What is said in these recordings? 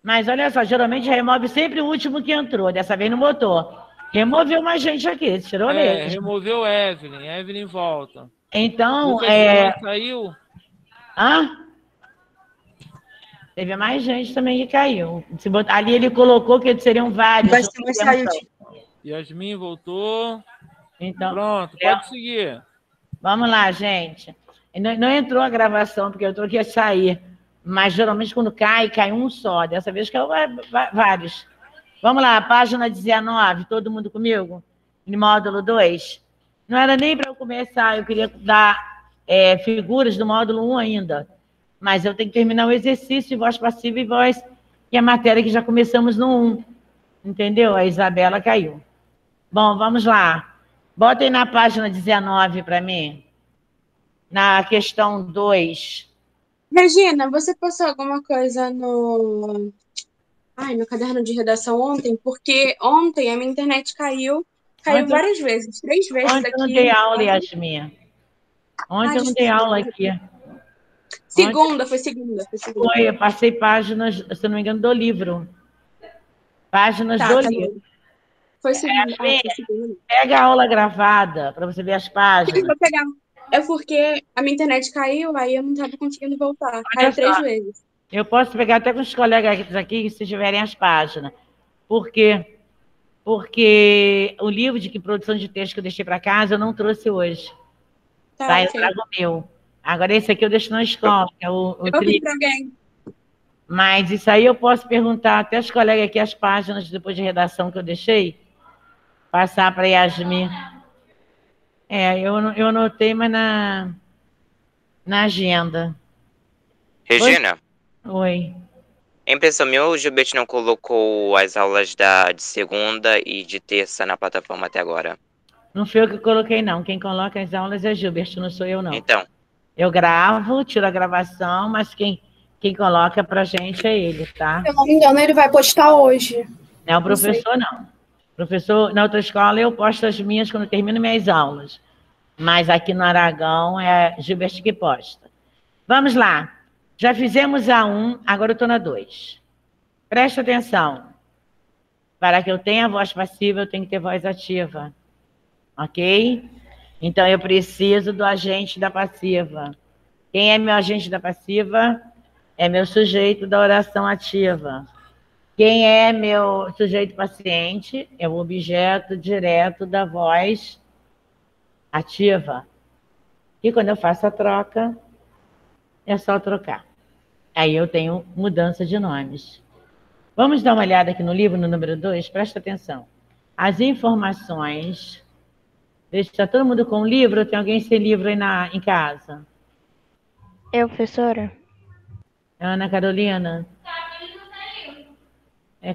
Mas olha só, geralmente remove sempre o último que entrou. Dessa vez não botou. Removeu mais gente aqui, tirou mesmo. Removeu Evelyn. Evelyn volta. Então, Lucas Flor saiu? Hã? Teve mais gente também que caiu. Ali ele colocou que seriam vários. Bastante saiu. Yasmin voltou. Então, pronto, pode seguir. Vamos lá, gente. Não entrou a gravação, porque eu estou aqui a sair. Mas geralmente quando cai um só. Dessa vez caiu vários. Vamos lá, página 19, todo mundo comigo? No módulo 2. Não era nem para eu começar, eu queria dar figuras do módulo 1 ainda. Mas eu tenho que terminar o exercício de voz passiva e voz, que é a matéria que já começamos no 1. Entendeu? A Isabela caiu. Bom, vamos lá. Botem na página 19 para mim. Na questão 2. Regina, você postou alguma coisa no caderno de redação ontem? Porque ontem a minha internet caiu várias vezes, 3 vezes ontem aqui. Ontem não dei aula, Yasmin. Ontem eu não dei aula aqui. Foi segunda. Foi, eu passei páginas, se não me engano, do livro. Páginas do livro. Foi segunda. Foi segunda. Pega a aula gravada para você ver as páginas. Sim, vou pegar. É porque a minha internet caiu, aí eu não estava conseguindo voltar. Caiu 3 vezes. Eu posso pegar até com os colegas aqui, se tiverem as páginas. Por quê? Porque o livro de produção de texto que eu deixei para casa, eu não trouxe hoje. Tá? Eu trago o meu. Agora, esse aqui eu deixo na escola, que é o eu vou pedir para alguém. Mas isso aí eu posso perguntar até os colegas aqui as páginas depois de redação que eu deixei. Passar para a Yasmin. Eu anotei, mas na agenda. Regina? Oi. Em impressão minha, o Gilberto não colocou as aulas de segunda e de terça na plataforma até agora. Não foi eu que coloquei, não. Quem coloca as aulas é Gilberto, não sou eu, não. Então. Eu gravo, tiro a gravação, mas quem coloca pra gente é ele, tá? Se eu não me engano, ele vai postar hoje. Não é o professor, não. Professor, na outra escola eu posto as minhas quando eu termino minhas aulas. Mas aqui no Aragão é Gilberto que posta. Vamos lá. Já fizemos a 1, agora eu estou na 2. Presta atenção. Para que eu tenha voz passiva, eu tenho que ter voz ativa. Ok? Então, eu preciso do agente da passiva. Quem é meu agente da passiva? É meu sujeito da oração ativa. Quem é meu sujeito paciente? É o objeto direto da voz ativa. E quando eu faço a troca, é só trocar. Aí eu tenho mudança de nomes. Vamos dar uma olhada aqui no livro, no número 2? Presta atenção. As informações... Está todo mundo com livro? Tem alguém sem livro aí em casa? Eu, professora. Ana Carolina?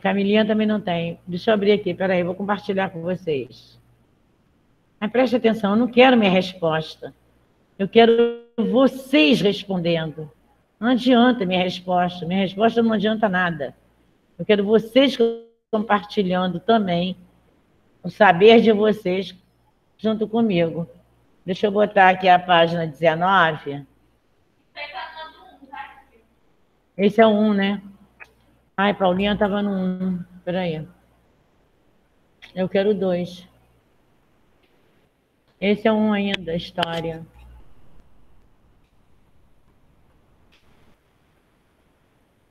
Camilinha também não tem. Deixa eu abrir aqui, peraí, vou compartilhar com vocês. Mas preste atenção, eu não quero minha resposta. Eu quero vocês respondendo. Não adianta minha resposta não adianta nada. Eu quero vocês compartilhando também o saber de vocês junto comigo. Deixa eu botar aqui a página 19. Esse é o 1, né? Ai, Paulinha estava no 1. Peraí. Eu quero o 2. Esse é o 1 ainda, a história.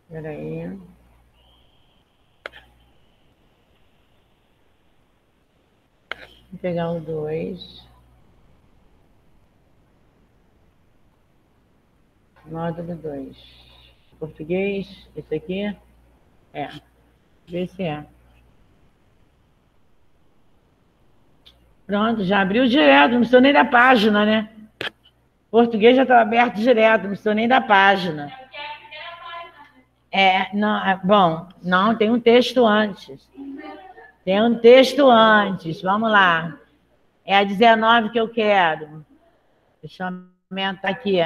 Peraí. Vou pegar o 2. Módulo 2. Português, esse aqui? Vê se é. Pronto, já abriu direto, não precisa nem da página, né? Português já está aberto direto, não precisa nem da página. Não, tem um texto antes. Vamos lá. É a 19 que eu quero. Deixa eu aumentar aqui.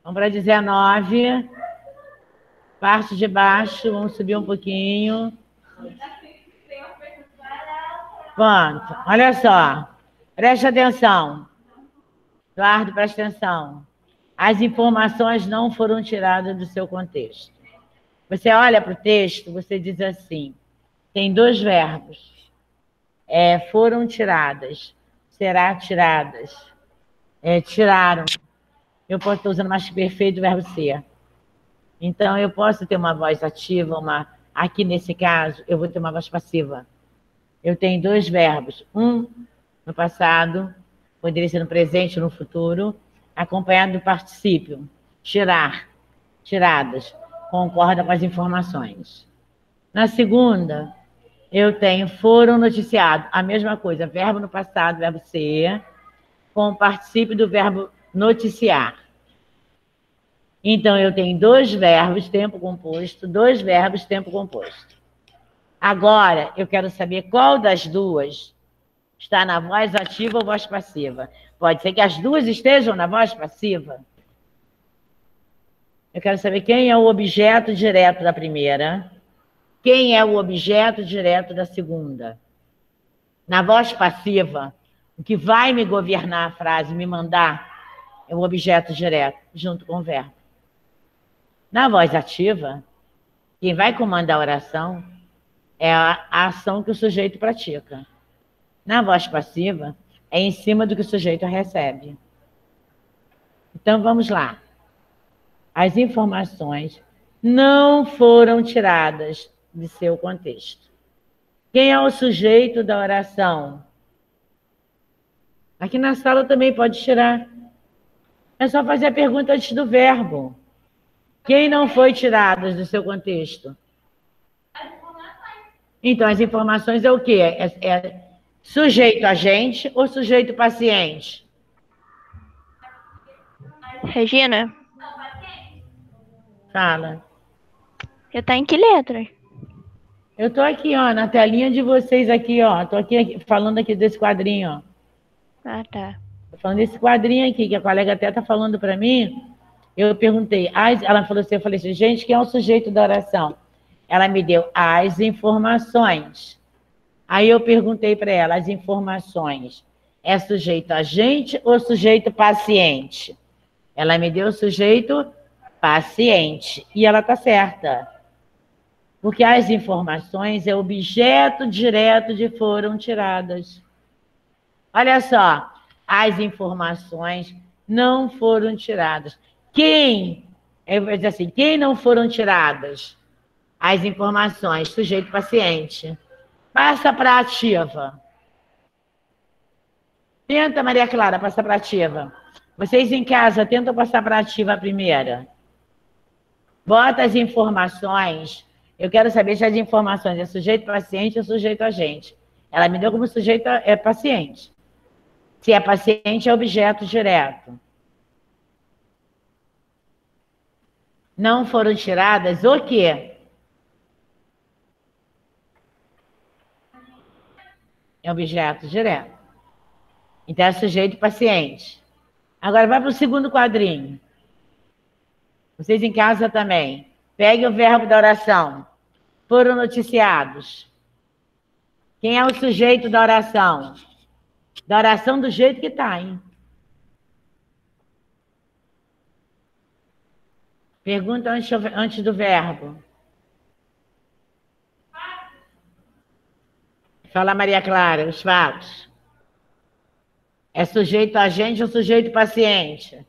Vamos para 19. Parte de baixo, vamos subir um pouquinho. Pronto, olha só. Preste atenção. Eduardo, preste atenção. As informações não foram tiradas do seu contexto. Você olha para o texto, você diz assim, tem dois verbos. Foram tiradas, será tiradas, tiraram. Eu posso estar usando mais perfeito o verbo ser. Então, eu posso ter uma voz ativa, aqui nesse caso, eu vou ter uma voz passiva. Eu tenho dois verbos, um no passado, poderia ser no presente ou no futuro, acompanhado do particípio, tirar, tiradas, concorda com as informações. Na segunda, eu tenho foram noticiados, a mesma coisa, verbo no passado, verbo ser, com o particípio do verbo noticiar. Então, eu tenho dois verbos, tempo composto, dois verbos, tempo composto. Agora, eu quero saber qual das duas está na voz ativa ou voz passiva. Pode ser que as duas estejam na voz passiva. Eu quero saber quem é o objeto direto da primeira, quem é o objeto direto da segunda. Na voz passiva, o que vai me governar a frase, me mandar, é o objeto direto, junto com o verbo. Na voz ativa, quem vai comandar a oração é a ação que o sujeito pratica. Na voz passiva, é em cima do que o sujeito recebe. Então, vamos lá. As informações não foram tiradas de seu contexto. Quem é o sujeito da oração? Aqui na sala também pode tirar. É só fazer a pergunta antes do verbo. Quem não foi tirado do seu contexto? Então, as informações é o quê? É sujeito agente ou sujeito paciente? Regina, Fala. eu tá em que letra? Eu tô aqui, ó, na telinha de vocês aqui, ó. Tô aqui falando aqui desse quadrinho, ó. Ah, tá. Tô falando desse quadrinho aqui, que a colega até tá falando para mim. Eu perguntei, ela falou assim, eu falei assim, gente, quem é o sujeito da oração? Ela me deu as informações. Aí eu perguntei para ela, as informações, é sujeito agente ou sujeito paciente? Ela me deu sujeito paciente. E ela tá certa. Porque as informações é objeto direto de foram tiradas. Olha só, as informações não foram tiradas. Eu vou dizer assim, quem não foram tiradas? As informações, sujeito paciente. Passa para ativa. Tenta, Maria Clara, passar para ativa. Vocês em casa, tentam passar para ativa a primeira. Bota as informações. Eu quero saber se as informações é sujeito paciente ou sujeito agente. Ela me deu como sujeito paciente. Se é paciente, é objeto direto. Não foram tiradas o quê? É objeto direto. Então, é sujeito paciente. Agora, vai para o segundo quadrinho. Vocês em casa também. Pegue o verbo da oração. Foram noticiados. Quem é o sujeito da oração? Da oração do jeito que está, hein? Pergunta antes do verbo. Fala, Maria Clara, os fatos. É sujeito agente ou sujeito paciente?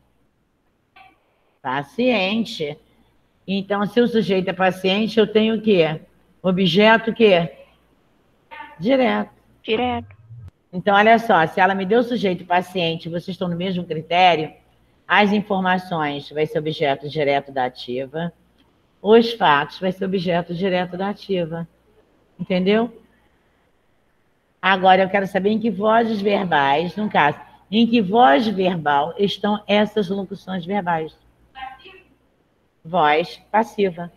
Paciente. Então, se o sujeito é paciente, eu tenho o quê? Objeto o quê? Direto. Direto. Então, olha só, se ela me deu o sujeito paciente, vocês estão no mesmo critério, as informações vai ser objeto direto da ativa, os fatos vai ser objeto direto da ativa. Entendeu? Agora, eu quero saber em que vozes verbais, no caso, em que voz verbal estão essas locuções verbais? Voz passiva.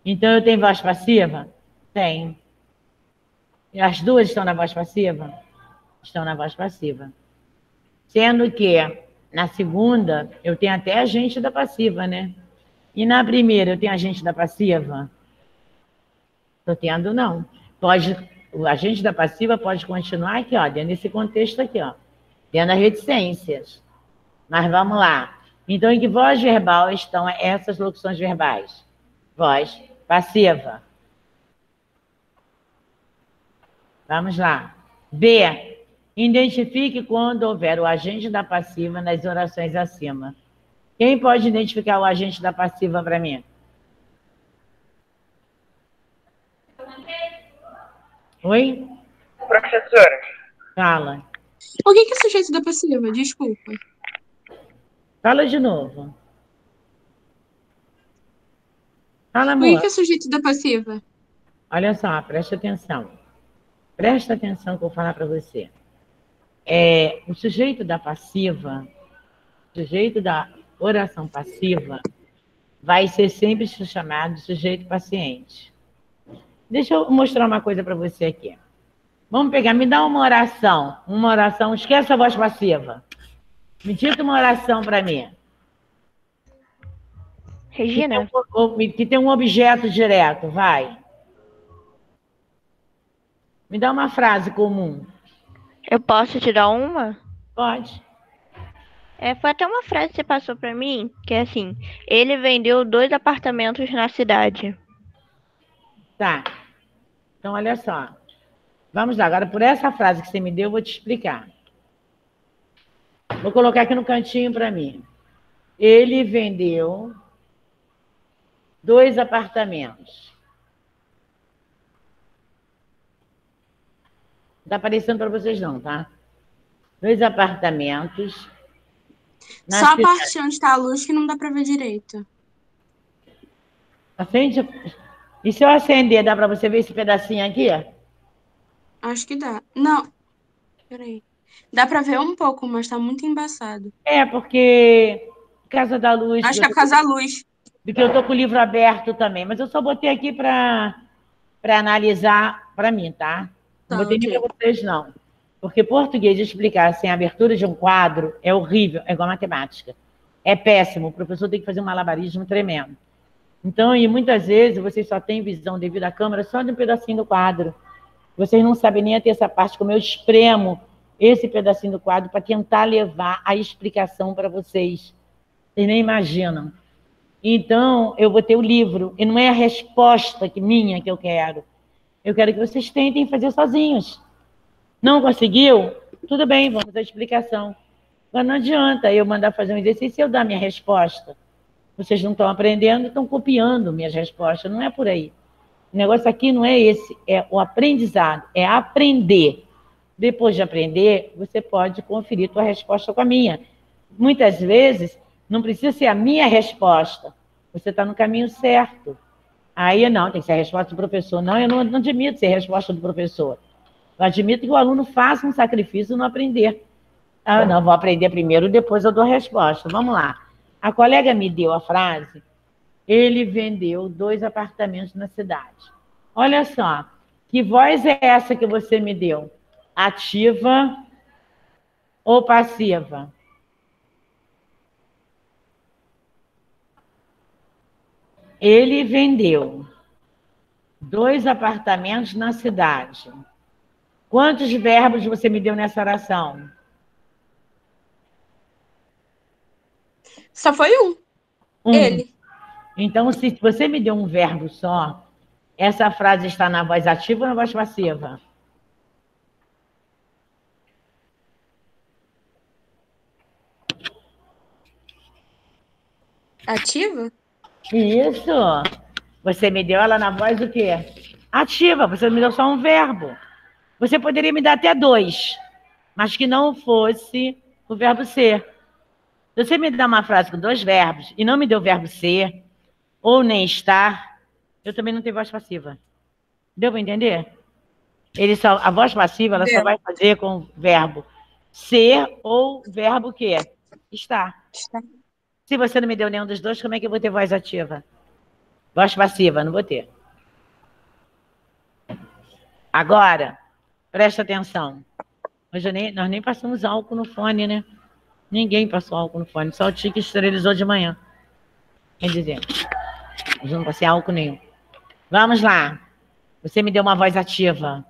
Então, eu tenho voz passiva? Tenho. E as duas estão na voz passiva? Estão na voz passiva. Sendo que, na segunda, eu tenho até agente da passiva, né? E na primeira, eu tenho agente da passiva? Estou tendo, não. O agente da passiva pode continuar aqui, ó, dentro desse contexto aqui, ó. Dentro das reticências. Mas vamos lá. Então, em que voz verbal estão essas locuções verbais? Voz passiva. Vamos lá. B. Identifique quando houver o agente da passiva nas orações acima. Quem pode identificar o agente da passiva para mim? Oi? Professora. Fala. O que é sujeito da passiva? Desculpa. Fala de novo. Fala, O amor. que é sujeito da passiva? Olha só, presta atenção. Presta atenção que eu vou falar para você. O sujeito da passiva, o sujeito da oração passiva, vai ser sempre chamado de sujeito paciente. Deixa eu mostrar uma coisa para você aqui. Vamos pegar, me dá uma oração, esquece a voz passiva. Me dita uma oração para mim. Regina, Que tem um objeto direto, vai. Me dá uma frase comum. eu posso te dar uma? Pode. Foi até uma frase que você passou pra mim, que é assim: ele vendeu 2 apartamentos na cidade. Tá. Então, olha só. Vamos lá. Agora, por essa frase que você me deu, eu vou te explicar. Vou colocar aqui no cantinho para mim. Ele vendeu 2 apartamentos. Não está aparecendo para vocês não, tá? 2 apartamentos. Só a parte onde está a luz que não dá para ver direito. Acende. E se eu acender, dá para você ver esse pedacinho aqui? Acho que dá. Não. Peraí. Dá para ver um pouco, mas tá muito embaçado. Porque Casa da Luz... Acho que é por causa da luz. Porque eu estou com o livro aberto também, mas eu só botei aqui para analisar para mim, tá? Não botei nem para vocês, não. Porque português explicar sem abertura de um quadro é horrível, é igual matemática. É péssimo, o professor tem que fazer um malabarismo tremendo. Então, e muitas vezes, vocês só têm visão devido à câmera só de um pedacinho do quadro. Vocês não sabem nem até essa parte, como eu espremo esse pedacinho do quadro para tentar levar a explicação para vocês. Vocês nem imaginam. Então, eu botei o livro, e não é a resposta minha que eu quero. Eu quero que vocês tentem fazer sozinhos. Não conseguiu? Tudo bem, vamos à explicação. Mas não adianta eu mandar fazer um exercício e eu dar minha resposta. Vocês não estão aprendendo, estão copiando minhas respostas. Não é por aí. O negócio aqui não é esse, é o aprendizado, é aprender. Depois de aprender, você pode conferir sua resposta com a minha. Muitas vezes, não precisa ser a minha resposta. Você está no caminho certo. Aí não, tem que ser a resposta do professor. Não, eu não admito ser a resposta do professor. Eu admito que o aluno faça um sacrifício no aprender. Ah, não, vou aprender primeiro, depois eu dou a resposta. Vamos lá. A colega me deu a frase, ele vendeu 2 apartamentos na cidade. Olha só, que voz é essa que você me deu? Ativa ou passiva? Ele vendeu 2 apartamentos na cidade. Quantos verbos você me deu nessa oração? Só foi um. Ele. Então, se você me deu um verbo só, essa frase está na voz ativa ou na voz passiva? Ativa? Isso. Você me deu ela na voz o quê? Ativa. Você me deu só um verbo. Você poderia me dar até 2, mas que não fosse o verbo ser. Se você me dá uma frase com 2 verbos e não me deu o verbo ser, ou nem estar, eu também não tenho voz passiva. Deu para entender? A voz passiva ela só vai fazer com o verbo ser ou verbo que estar. Se você não me deu nenhum dos 2, como é que eu vou ter voz ativa? Voz passiva, não vou ter. Agora, presta atenção. Hoje nós nem passamos álcool no fone, né? Ninguém passou álcool no fone, só o Tio que esterilizou de manhã. Quer dizer, eu não passei álcool nenhum. Vamos lá. Você me deu uma voz ativa.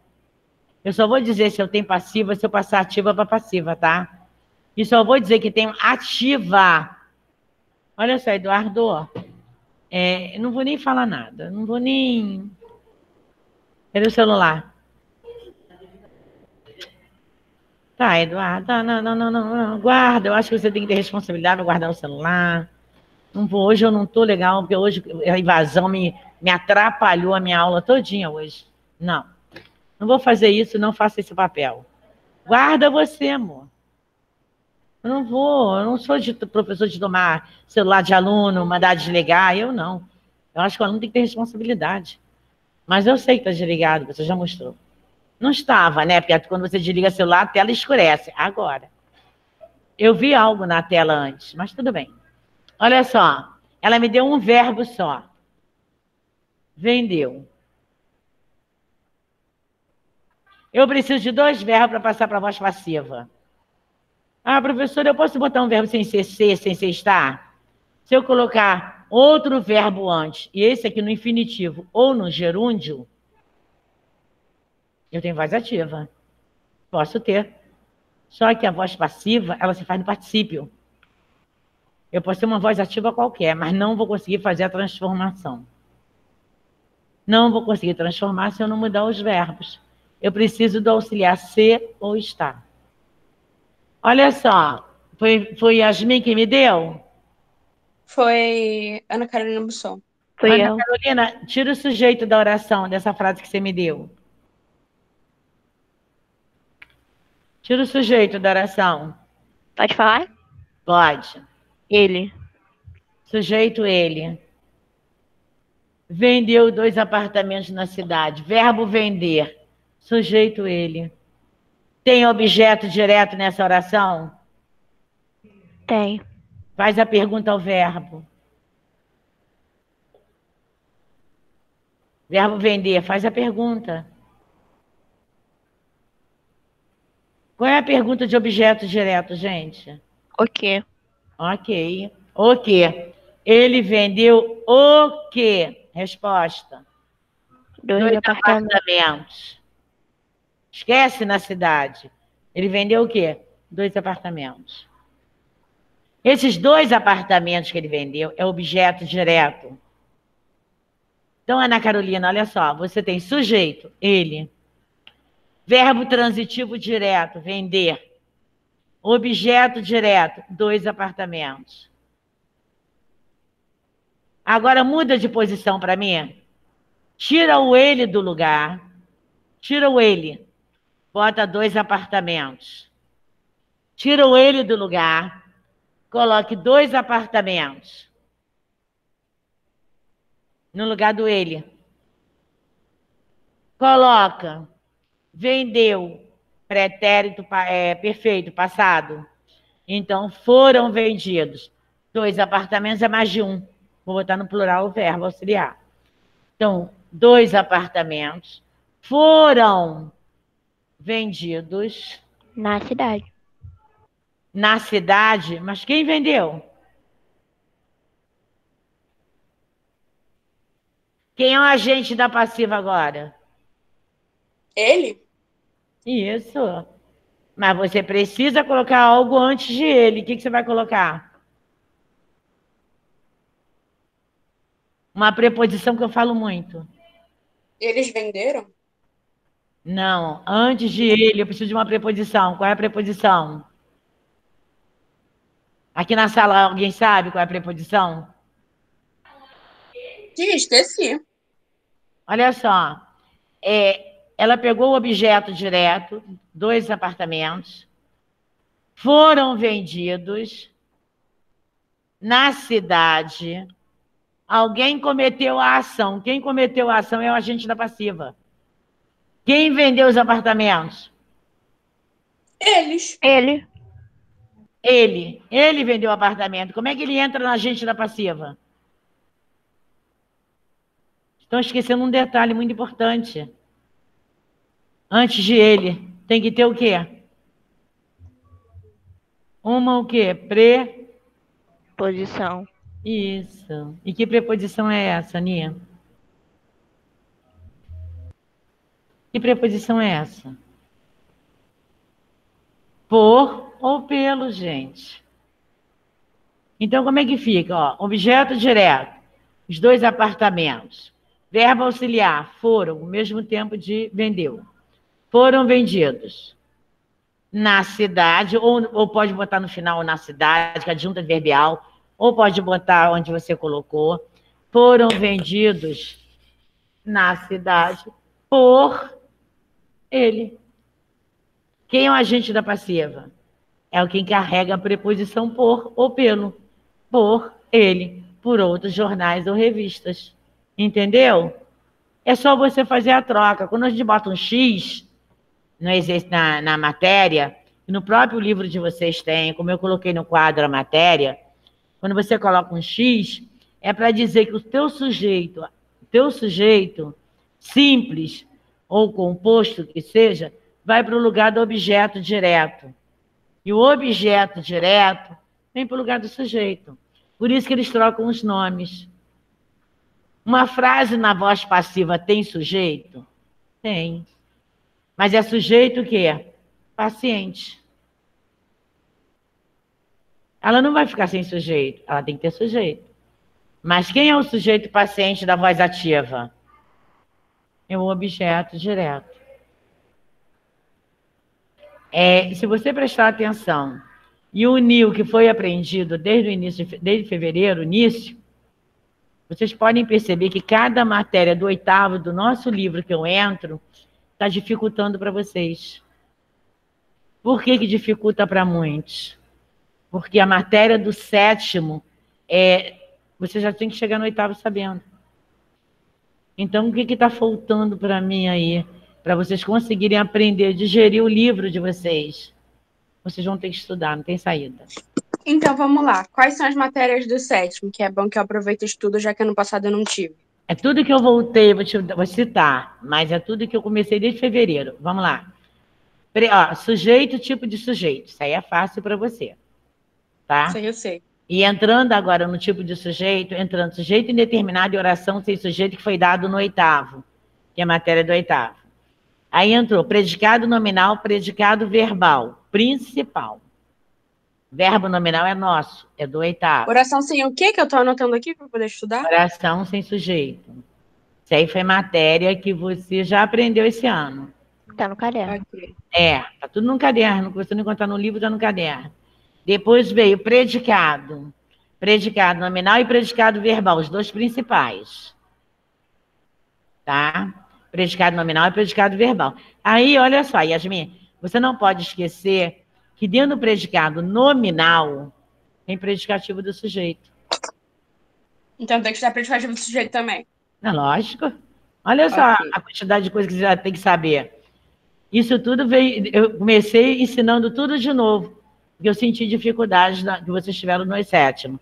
Eu só vou dizer se eu tenho passiva, se eu passar ativa para passiva, tá? E só vou dizer que tenho ativa Olha só, Eduardo, eu não vou nem falar nada. Não vou nem... Cadê o celular? Tá, Eduardo. Não. Guarda, eu acho que você tem que ter responsabilidade para guardar o celular. Não vou, hoje eu não tô legal, porque hoje a invasão me atrapalhou a minha aula todinha hoje. Não. Não vou fazer isso, não faça esse papel. Guarda você, amor. Eu não sou professor de tomar celular de aluno, mandar desligar, eu não. Eu acho que o aluno tem que ter responsabilidade. Mas eu sei que está desligado, você já mostrou. Não estava, né? Porque quando você desliga o celular, a tela escurece. Agora. Eu vi algo na tela antes, mas tudo bem. Olha só, ela me deu um verbo só. Vendeu. Eu preciso de 2 verbos para passar para a voz passiva. Ah, professora, eu posso botar um verbo sem ser sem ser estar? Se eu colocar outro verbo antes, e esse aqui no infinitivo ou no gerúndio, eu tenho voz ativa. Posso ter. Só que a voz passiva, ela se faz no particípio. Eu posso ter uma voz ativa qualquer, mas não vou conseguir fazer a transformação. Não vou conseguir transformar se eu não mudar os verbos. Eu preciso do auxiliar ser ou estar. Olha só, foi Yasmin que me deu? Foi Ana Carolina Busson. Foi Ana eu. Carolina, tira o sujeito da oração, dessa frase que você me deu. Tira o sujeito da oração. Pode falar? Pode. Ele. Sujeito, ele. Vendeu 2 apartamentos na cidade. Verbo vender. Sujeito, ele. Tem objeto direto nessa oração? Tem. Faz a pergunta ao verbo. Verbo vender, faz a pergunta. Qual é a pergunta de objeto direto, gente? O quê? Ok. O quê? Ele vendeu o quê? Resposta. 2 apartamentos. apartamentos. Esquece na cidade. Ele vendeu o quê? 2 apartamentos. Esses 2 apartamentos que ele vendeu é objeto direto. Então, Ana Carolina, olha só, você tem sujeito, ele. Verbo transitivo direto, vender. Objeto direto, 2 apartamentos. Agora muda de posição para mim. Tira o ele do lugar. Tira o ele. Bota 2 apartamentos. Tira o ele do lugar. Coloque 2 apartamentos. No lugar do ele. Coloca. Vendeu. Pretérito perfeito, passado. Então, foram vendidos. 2 apartamentos é mais de 1. Vou botar no plural o verbo auxiliar. Então, 2 apartamentos foram vendidos Na cidade. na cidade, mas quem vendeu? Quem é o agente da passiva agora? Ele? Isso. Mas você precisa colocar algo antes de ele. O que você vai colocar? Uma preposição que eu falo muito. Eles venderam? Não, antes de ele, eu preciso de uma preposição. Qual é a preposição? Aqui na sala, alguém sabe qual é a preposição? Ih, esqueci. Olha só. Ela pegou o objeto direto, 2 apartamentos, foram vendidos na cidade. Alguém cometeu a ação. Quem cometeu a ação é o agente da passiva. Quem vendeu os apartamentos? Eles. Ele. Ele vendeu o apartamento. Como é que ele entra no agente da passiva? Estão esquecendo um detalhe muito importante. Antes de ele, tem que ter o quê? Uma o quê? Posição. Isso. E que preposição é essa, Aninha? Que preposição é essa? Por ou pelo, gente. Então, como é que fica? Ó, objeto direto, os 2 apartamentos. Verbo auxiliar, foram, o mesmo tempo de vendeu. Foram vendidos na cidade, ou pode botar no final na cidade, que é adjunta adverbial, ou pode botar onde você colocou. Foram vendidos na cidade por ele. Quem é o agente da passiva? É o quem carrega a preposição por ou pelo. Por ele, por outros jornais ou revistas. Entendeu? É só você fazer a troca. Quando a gente bota um X na matéria, e no próprio livro de vocês tem, como eu coloquei no quadro a matéria, quando você coloca um X, é para dizer que o teu sujeito simples ou composto que seja, vai para o lugar do objeto direto. E o objeto direto vem para o lugar do sujeito. Por isso que eles trocam os nomes. Uma frase na voz passiva tem sujeito? Tem. Mas é sujeito o quê? Paciente. Ela não vai ficar sem sujeito, ela tem que ter sujeito. Mas quem é o sujeito paciente da voz ativa? É o objeto direto. Se você prestar atenção e unir o que foi aprendido desde o início, desde fevereiro, vocês podem perceber que cada matéria do 8º do nosso livro que eu entro está dificultando para vocês. Por que dificulta para muitos? Porque a matéria do 7º você já tem que chegar no 8º sabendo. Então, o que está faltando para mim aí? Para vocês conseguirem aprender, digerir o livro de vocês. Vocês vão ter que estudar, não tem saída. Então, vamos lá. Quais são as matérias do 7º? Que é bom que eu aproveite e estudo, já que ano passado eu não tive. É tudo que eu voltei, vou citar, mas é tudo que eu comecei desde fevereiro. Vamos lá. Sujeito, tipo de sujeito. Isso aí é fácil para você. Tá? Isso aí eu sei. E entrando agora no tipo de sujeito, entrando sujeito indeterminado e oração sem sujeito que foi dado no 8º, que é a matéria do 8º. Aí entrou predicado nominal, predicado verbal, principal. Verbo nominal é nosso, é do 8º. Oração sem o quê que eu estou anotando aqui para poder estudar? Oração sem sujeito. Isso aí foi matéria que você já aprendeu esse ano. Tá no caderno. Okay. Tá tudo no caderno. Que você não encontrar no livro, tá no caderno. Depois veio predicado. Predicado nominal e predicado verbal, os 2 principais. Tá? Predicado nominal e predicado verbal. Aí, olha só, Yasmin, você não pode esquecer que dentro do predicado nominal tem predicativo do sujeito. Então tem que estudar predicativo do sujeito também. É lógico. Olha só a quantidade de coisas que você já tem que saber. Isso tudo veio. Eu comecei ensinando tudo de novo, porque eu senti dificuldade que vocês tiveram no 7º.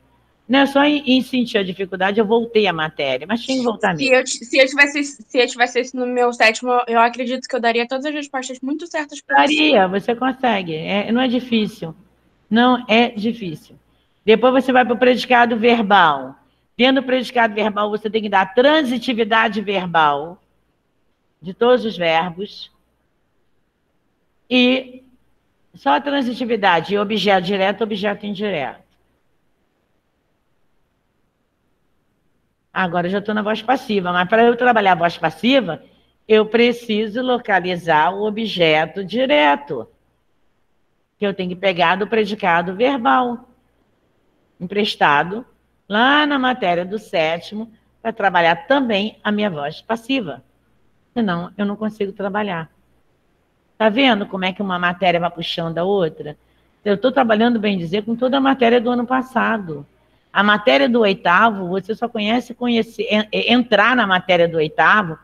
Não é só em sentir a dificuldade, eu voltei a matéria, mas tinha que voltar mesmo. Se eu tivesse isso no meu 7º, eu acredito que eu daria todas as respostas muito certas para você. Daria, você consegue. Não é difícil. Não é difícil. Depois você vai para o predicado verbal. Tendo o predicado verbal, você tem que dar a transitividade verbal de todos os verbos. E só a transitividade, objeto direto, objeto indireto. Agora eu já estou na voz passiva, mas para eu trabalhar a voz passiva, eu preciso localizar o objeto direto, que eu tenho que pegar do predicado verbal, emprestado lá na matéria do 7º, para trabalhar também a minha voz passiva. Senão, eu não consigo trabalhar. Está vendo como é que uma matéria vai puxando a outra? Eu estou trabalhando, bem dizer, com toda a matéria do ano passado. A matéria do 8º, você só entrar na matéria do 8º,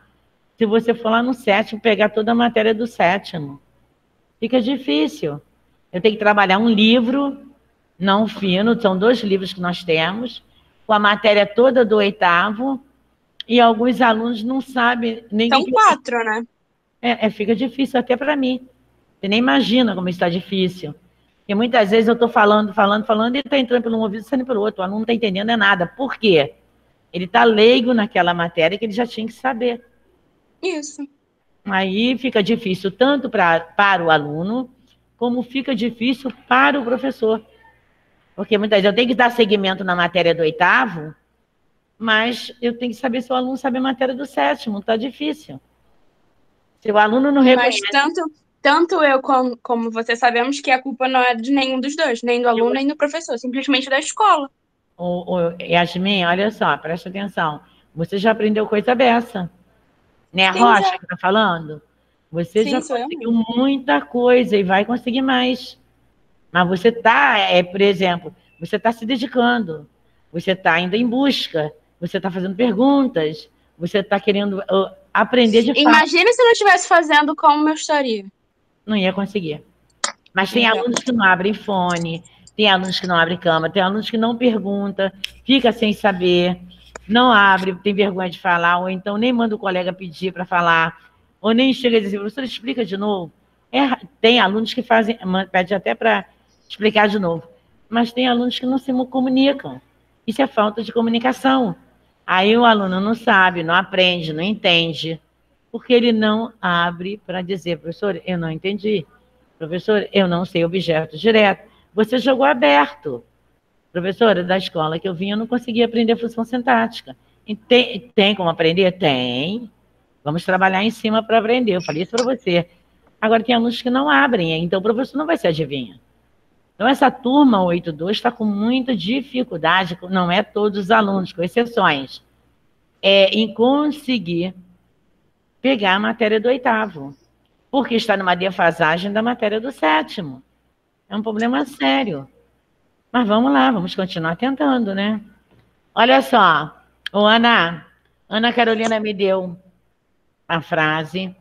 se você for lá no 7º, pegar toda a matéria do 7º. Fica difícil. Eu tenho que trabalhar um livro, não fino, são 2 livros que nós temos, com a matéria toda do 8º, e alguns alunos não sabem nem... São 4, né? Fica difícil até para mim. Você nem imagina como está difícil. Porque muitas vezes eu estou falando, e está entrando pelo um ouvido e saindo pelo outro. O aluno não está entendendo nada. Por quê? Ele está leigo naquela matéria que ele já tinha que saber. Isso. Aí fica difícil tanto para o aluno, como fica difícil para o professor. Porque muitas vezes eu tenho que dar seguimento na matéria do 8º, mas eu tenho que saber se o aluno sabe a matéria do 7º, tá difícil. Se o aluno não reconhece... Mas tanto eu como você sabemos que a culpa não é de nenhum dos dois, nem do aluno, nem do professor, simplesmente da escola. Yasmin, olha só, presta atenção. Você já aprendeu coisa dessa. Né, a Sim, Rocha já. que tá falando? Você Sim, já sou eu conseguiu muita coisa e vai conseguir mais. Mas você está, por exemplo, você está se dedicando, você está indo em busca, você está fazendo perguntas, você está querendo aprender de fato. Imagina se eu não estivesse fazendo como eu estaria. Não ia conseguir. Mas tem alunos que não abrem fone, tem alunos que não abrem câmera, tem alunos que não perguntam, fica sem saber, não abre, tem vergonha de falar, ou então nem manda o colega pedir para falar, ou nem chega a dizer, professor, explica de novo. Tem alunos que pedem até para explicar de novo, mas tem alunos que não se comunicam. Isso é falta de comunicação. Aí o aluno não sabe, não aprende, não entende, porque ele não abre para dizer, professor, eu não entendi. Professor, eu não sei objeto direto. Você jogou aberto. Professora, da escola que eu vim, eu não conseguia aprender função sintática. E tem como aprender? Tem. Vamos trabalhar em cima para aprender. Eu falei isso para você. Agora, tem alunos que não abrem, então o professor não vai ser adivinha. Então, essa turma 8.2 está com muita dificuldade, não é todos os alunos, com exceções, em conseguir pegar a matéria do 8º, porque está numa defasagem da matéria do 7º. É um problema sério. Mas vamos lá, vamos continuar tentando, né? Olha só, Ana Carolina me deu a frase.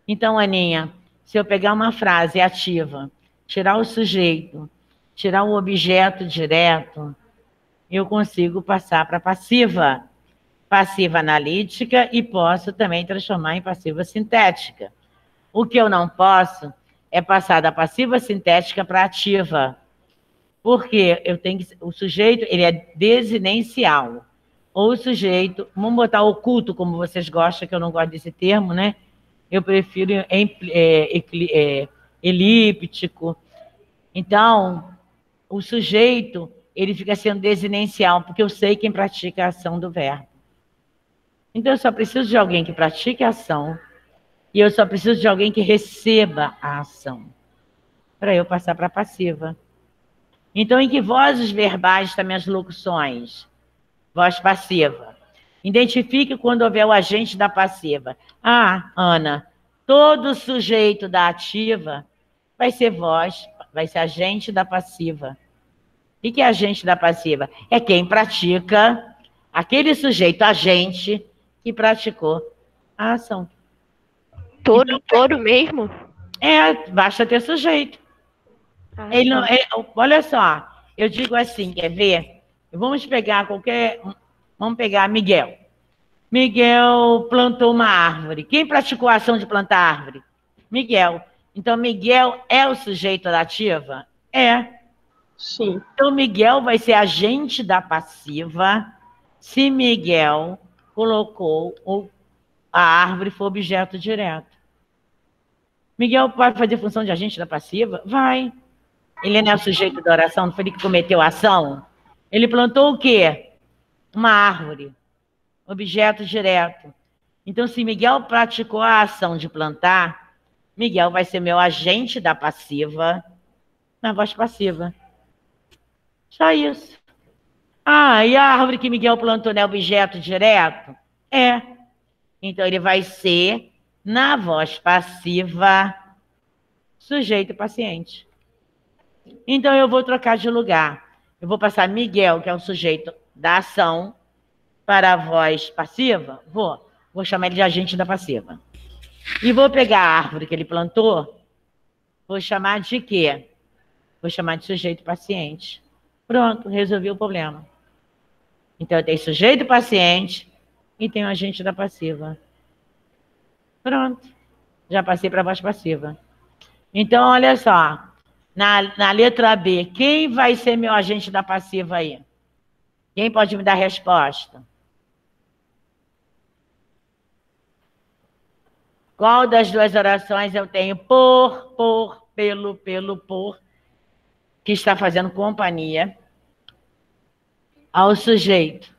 Então, Aninha, se eu pegar uma frase ativa, tirar o sujeito, tirar o objeto direto, eu consigo passar para passiva. Passiva analítica e posso também transformar em passiva sintética. O que eu não posso é passar da passiva sintética para ativa. Porque o sujeito ele é desinencial. Ou o sujeito, vamos botar oculto, como vocês gostam, que eu não gosto desse termo, né? Eu prefiro elíptico. Então, o sujeito, ele fica sendo desinencial, porque eu sei quem pratica a ação do verbo. Então, eu só preciso de alguém que pratique a ação e eu só preciso de alguém que receba a ação para eu passar para a passiva. Então, em que vozes verbais estão minhas locuções? Voz passiva. Identifique quando houver o agente da passiva. Ah, Ana, todo sujeito da ativa vai ser voz, vai ser agente da passiva. O que é agente da passiva? É quem pratica, aquele sujeito agente que praticou a ação. Todo mesmo? Basta ter sujeito. Ele não, olha só, eu digo assim, quer ver? Vamos pegar vamos pegar Miguel. Miguel plantou uma árvore. Quem praticou a ação de plantar árvore? Miguel. Então, Miguel é o sujeito da ativa? Sim. Então, Miguel vai ser agente da passiva se Miguel colocou a árvore for objeto direto. Miguel vai fazer função de agente da passiva? Vai. Ele não é o sujeito da oração, não foi ele que cometeu a ação? Ele plantou o quê? Uma árvore. Objeto direto. Então, se Miguel praticou a ação de plantar, Miguel vai ser meu agente da passiva na voz passiva. Só isso. Ah, e a árvore que Miguel plantou não é objeto direto? Então, ele vai ser, na voz passiva, sujeito paciente. Então, eu vou trocar de lugar. Eu vou passar Miguel, que é o sujeito da ação, para a voz passiva. Vou chamar ele de agente da passiva. E vou pegar a árvore que ele plantou, vou chamar de quê? Vou chamar de sujeito paciente. Pronto, resolvi o problema. Então, eu tenho sujeito paciente e tenho agente da passiva. Pronto. Já passei para a voz passiva. Então, olha só. Na letra B, quem vai ser meu agente da passiva aí? Quem pode me dar a resposta? Qual das duas orações eu tenho por, que está fazendo companhia? ao sujeito.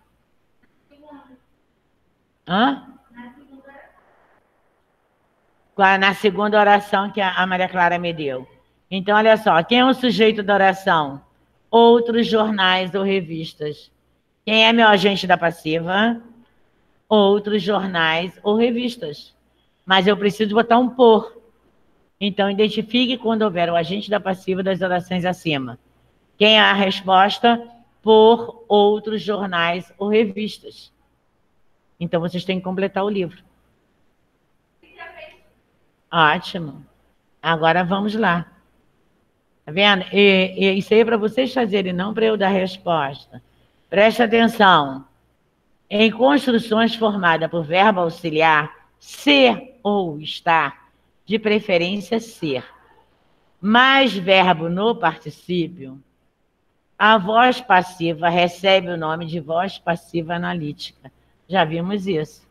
Hã? Na segunda oração que a Maria Clara me deu. Então, olha só, quem é o sujeito da oração? Outros jornais ou revistas. Quem é meu agente da passiva? Outros jornais ou revistas. Mas eu preciso botar um por. Então, identifique quando houver o agente da passiva das orações acima. Quem é a resposta? Por outros jornais ou revistas. Então, vocês têm que completar o livro. Ótimo. Agora vamos lá. Tá vendo? E isso aí é para vocês fazerem, não para eu dar resposta. Preste atenção. Em construções formadas por verbo auxiliar, ser ou estar, de preferência ser, mais verbo no particípio, a voz passiva recebe o nome de voz passiva analítica. Já vimos isso.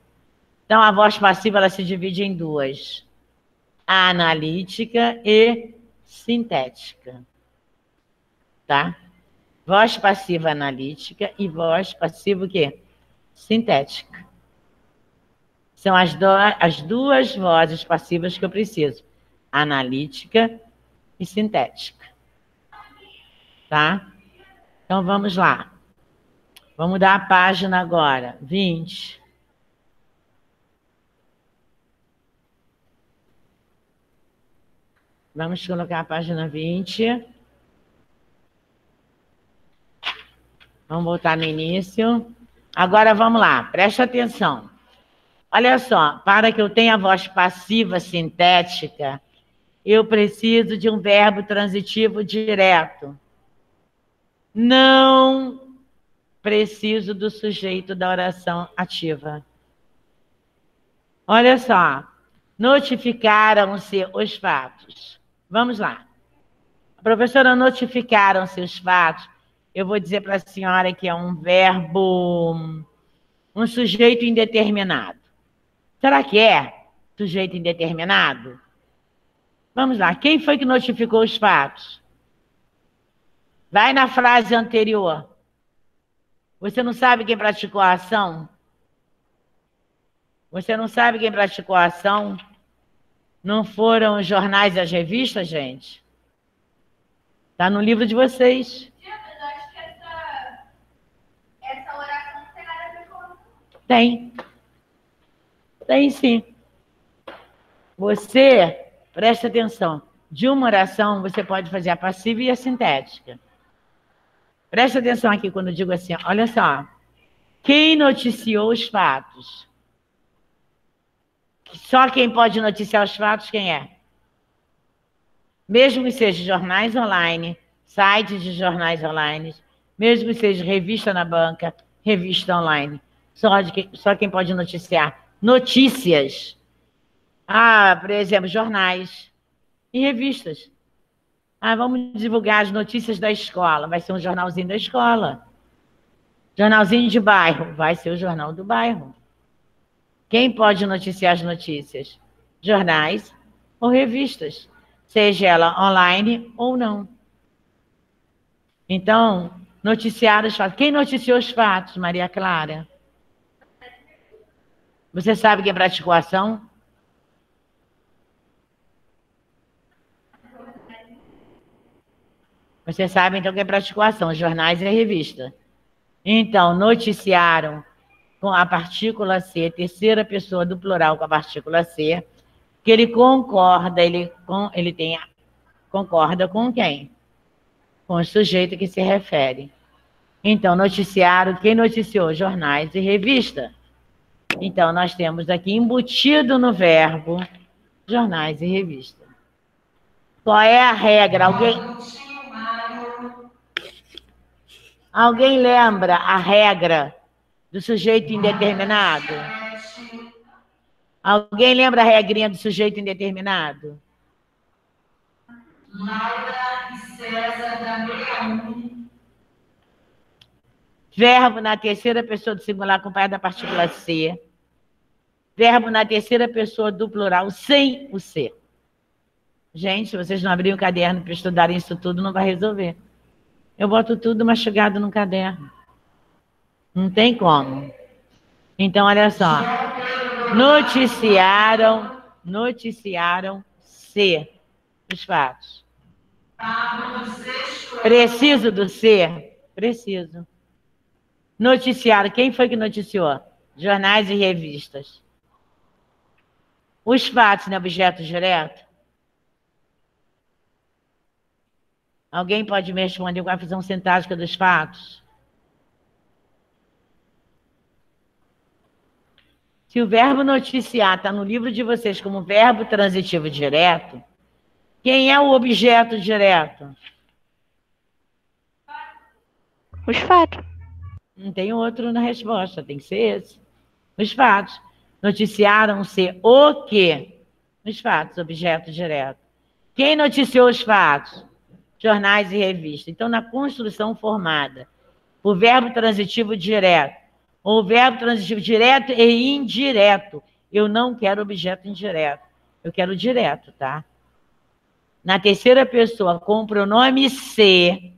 Então, a voz passiva ela se divide em duas. A analítica e sintética. Tá? Voz passiva analítica e voz passiva o quê? Sintética. São as duas vozes passivas que eu preciso. Analítica e sintética. Tá? Então, vamos lá. Vamos dar a página agora. 20. Vamos colocar a página 20. Vamos voltar no início. Agora, vamos lá. Preste atenção. Olha só. Para que eu tenha a voz passiva sintética, eu preciso de um verbo transitivo direto. Não preciso do sujeito da oração ativa. Olha só. Notificaram-se os fatos. Vamos lá. Professora, notificaram-se os fatos. Eu vou dizer para a senhora que é um verbo, um sujeito indeterminado. Será que é sujeito indeterminado? Vamos lá. Quem foi que notificou os fatos? Vai na frase anterior. Você não sabe quem praticou a ação? Você não sabe quem praticou a ação? Não foram os jornais e as revistas, gente? Está no livro de vocês. Mas acho que essa oração não tem nada a ver com... Tem. Tem sim. Você, presta atenção, de uma oração você pode fazer a passiva e a sintética. Presta atenção aqui quando eu digo assim, olha só. Quem noticiou os fatos? Só quem pode noticiar os fatos, quem é? Mesmo que seja jornais online, sites de jornais online, mesmo que seja revista na banca, revista online. Só quem pode noticiar notícias. Por exemplo, jornais e revistas. Vamos divulgar as notícias da escola. Vai ser um jornalzinho da escola. Jornalzinho de bairro. Vai ser o jornal do bairro. Quem pode noticiar as notícias? Jornais ou revistas, seja ela online ou não. Então, noticiar os fatos. Quem noticiou os fatos, Maria Clara? Você sabe quem praticou a ação? Você sabe, então, quem praticou a ação? Jornais e revista. Então, noticiaram com a partícula C, terceira pessoa do plural com a partícula C, que ele concorda, concorda com quem? Com o sujeito que se refere. Então, noticiaram, quem noticiou? Jornais e revista. Então, nós temos aqui embutido no verbo jornais e revista. Qual é a regra? Alguém lembra a regra do sujeito indeterminado? Alguém lembra a regrinha do sujeito indeterminado? Laura e César da 61. Verbo na terceira pessoa do singular acompanhado da partícula C. Verbo na terceira pessoa do plural sem o C. Gente, se vocês não abrirem o caderno para estudarem isso tudo, não vai resolver. Eu boto tudo mastigado no caderno. Não tem como. Então, olha só. Noticiaram-se os fatos. Preciso do ser? Preciso. Noticiaram. Quem foi que noticiou? Jornais e revistas. Os fatos, né? Objeto direto? Alguém pode me responder qual é a função sintática dos fatos? Se o verbo noticiar está no livro de vocês como verbo transitivo direto, quem é o objeto direto? Os fatos. Não tem outro na resposta, tem que ser esse. Os fatos. Noticiaram-se o quê? Os fatos, objeto direto. Quem noticiou os fatos? Jornais e revistas. Então, na construção formada por verbo transitivo direto, ou verbo transitivo direto e indireto, eu não quero objeto indireto, eu quero direto, tá? Na terceira pessoa, com o pronome se,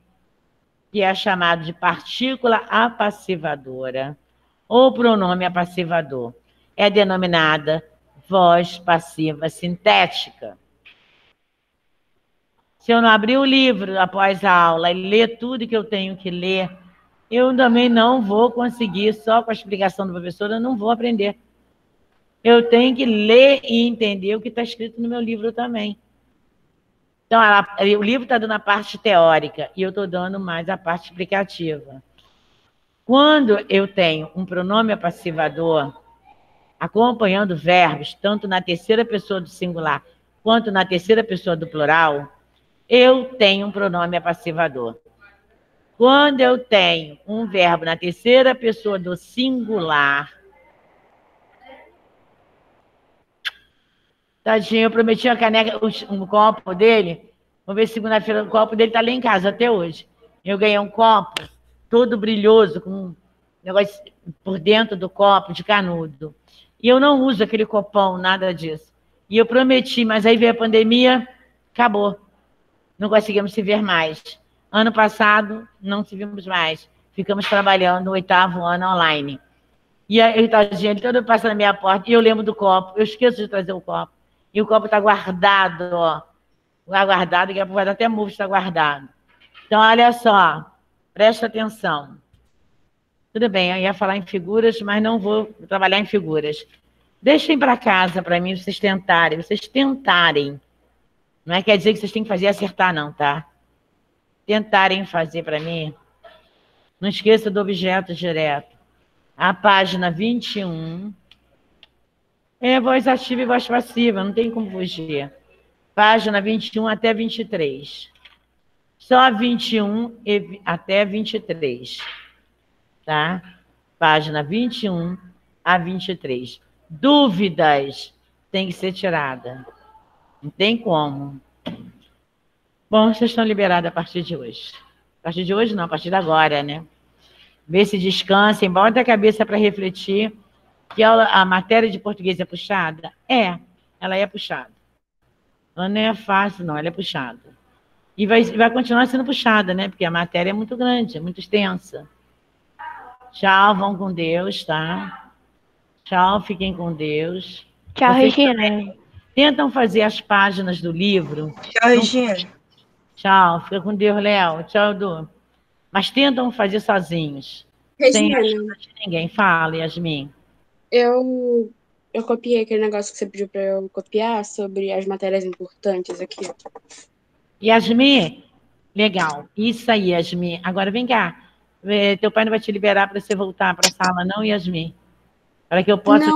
que é chamado de partícula apassivadora, ou pronome apassivador, é denominada voz passiva sintética. Se eu não abrir o livro após a aula e ler tudo que eu tenho que ler, eu também não vou conseguir, só com a explicação do professor, eu não vou aprender. Eu tenho que ler e entender o que está escrito no meu livro também. Então, o livro está dando a parte teórica e eu estou dando mais a parte explicativa. Quando eu tenho um pronome apassivador acompanhando verbos, tanto na terceira pessoa do singular quanto na terceira pessoa do plural, eu tenho um pronome apassivador. Quando eu tenho um verbo na terceira pessoa do singular... Tadinho, eu prometi uma caneca, um copo dele. Vamos ver se segunda-feira o copo dele está lá em casa até hoje. Eu ganhei um copo todo brilhoso, com um negócio por dentro do copo, de canudo. E eu não uso aquele copão, nada disso. E eu prometi, mas aí veio a pandemia, acabou. Não conseguimos se ver mais. Ano passado, não se vimos mais. Ficamos trabalhando o 8º ano online. E aí, tadinho, ele todo passa na minha porta, e eu lembro do copo. Eu esqueço de trazer o copo. E o copo está guardado, ó. Está guardado, daqui a pouco vai dar até murcho, está guardado. Então, olha só. Presta atenção. Tudo bem, eu ia falar em figuras, mas não vou trabalhar em figuras. Deixem para casa, para mim, vocês tentarem. Vocês tentarem. Não é quer dizer que vocês têm que fazer e acertar, não, tá? Tentarem fazer para mim. Não esqueça do objeto direto. A página 21... É voz ativa e voz passiva, não tem como fugir. Página 21 até 23. Só 21 até 23. Tá? Página 21 a 23. Dúvidas tem que ser tirada. Não tem como. Bom, vocês estão liberados a partir de hoje. A partir de hoje não, a partir de agora, né? Vê se descansem, bota a cabeça para refletir. Que a matéria de português é puxada? É, ela é puxada. Ela não é fácil, não, ela é puxada. E vai continuar sendo puxada, né? Porque a matéria é muito grande, é muito extensa. Tchau, vão com Deus, tá? Tchau, fiquem com Deus. Tchau, Vocês Regina. tentam fazer as páginas do livro. Tchau, Regina. Tchau, fica com Deus, Léo. Tchau, Edu. Mas tentam fazer sozinhos. Sem ajuda de ninguém. Fala, Yasmin. Eu copiei aquele negócio que você pediu para eu copiar sobre as matérias importantes aqui. Yasmin, legal. Isso aí, Yasmin. Agora vem cá. Teu pai não vai te liberar para você voltar para a sala, não, Yasmin? Para que eu possa...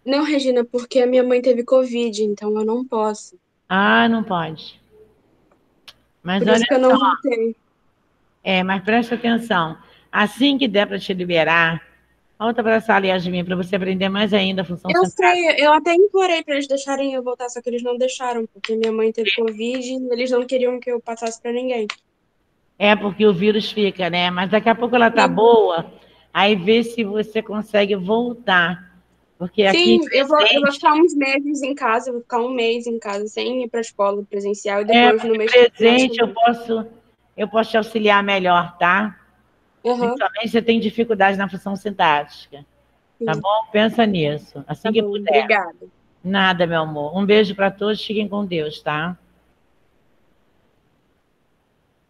Não, Regina, porque a minha mãe teve Covid, então eu não posso. Ah, não pode. Mas Por olha isso que eu não voltei. Mas presta atenção. Assim que der para te liberar, volta para a sala, Yasmin, para você aprender mais ainda a função Eu central. sei, eu até implorei para eles deixarem eu voltar, só que eles não deixaram, porque minha mãe teve Covid e eles não queriam que eu passasse para ninguém. É, porque o vírus fica, né? Mas daqui a pouco ela tá boa, aí vê se você consegue voltar. Porque aqui... Sim, eu vou ficar uns meses em casa, eu vou ficar um mês em casa sem ir para a escola presencial e depois no mês presente eu posso te auxiliar melhor, tá? Aham, Principalmente você tem dificuldade na função sintática. Tá sim. bom? Pensa nisso. Assim Tá que bom, puder. obrigada. Nada, meu amor. Um beijo para todos. Fiquem com Deus, tá?